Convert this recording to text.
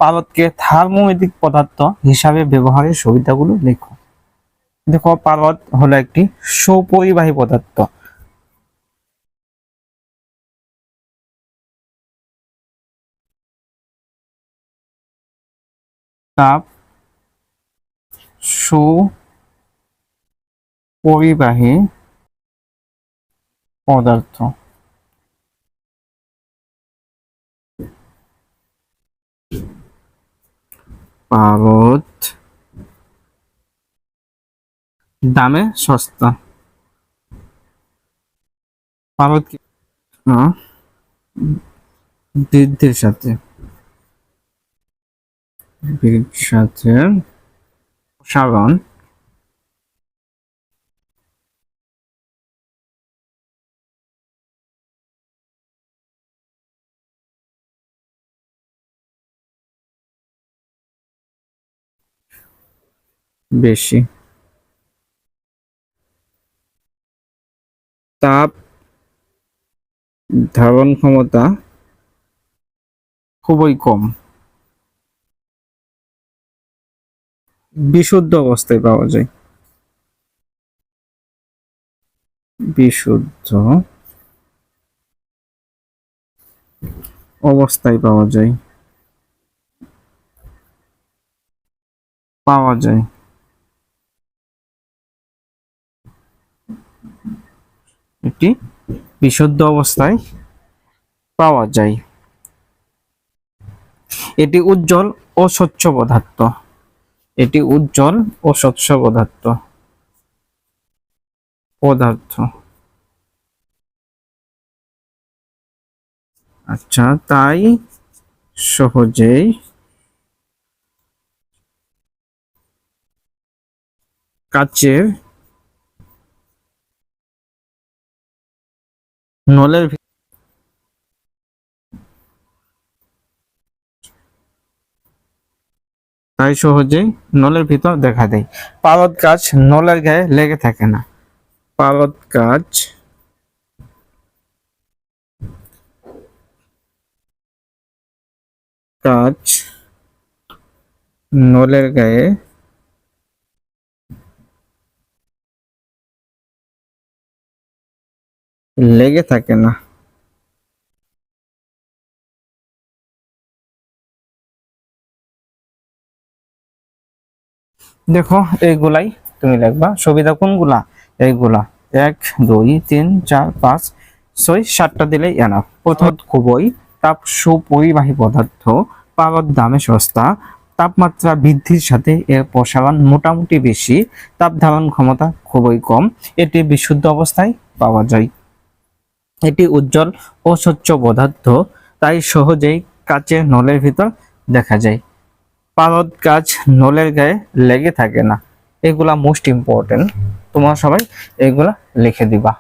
পারদকে থার্মোমেট্রিক পদার্থ হিসাবে ব্যবহারের সুবিধাগুলো লেখো। দেখো, পারদ হলো একটি সুপরিবাহী পদার্থ। তাপ সুপরিবাহী পদার্থ। পারদ দামে সস্তা। পারদ বৃদ্ধির সাথে প্রসারণ বেশি। তাপ ধারণ ক্ষমতা খুবই কম। বিশুদ্ধ অবস্থায় পাওয়া যায়। বিশুদ্ধ অবস্থায় পাওয়া যায়। এটি বিশুদ্ধ অবস্থায় পাওয়া যায়। এটি উজ্জ্বল ও স্বচ্ছ পদার্থ। এটি উজ্জ্বল ও স্বচ্ছ পদার্থ। আচ্ছা, তাই সহজেই কাচের নলের ভিতর দেখা দেয়। পারদ কাচ নলের গায়ে লেগে থাকে না। পারদ কাচ নলের গায়ে লেগে থাকে না। দেখো, এইগুলাই তুমি লিখবা। সুবিধা কোনগুলা? এইগুলা 1 2 3 4 5 6 7টা দিলেই এনাফ। প্রথম, খুবই তাপ সুপরিবাহী পদার্থ। পারদ দামে সস্তা। তাপমাত্রা বৃদ্ধির সাথে এর প্রসারণ মোটামুটি বেশি। তাপ ধারণ ক্ষমতা খুবই কম। এটি বিশুদ্ধ অবস্থায় পাওয়া যায়। এটি উজ্জ্বল ও স্বচ্ছ পদার্থ, তাই সহজেই কাচের নলের ভিতর দেখা যায়। পারদ কাচ নলের গায়ে লেগে থাকে না। এগুলা মোস্ট ইম্পর্টেন্ট, তোমরা সবাই এগুলা লিখে দিবা।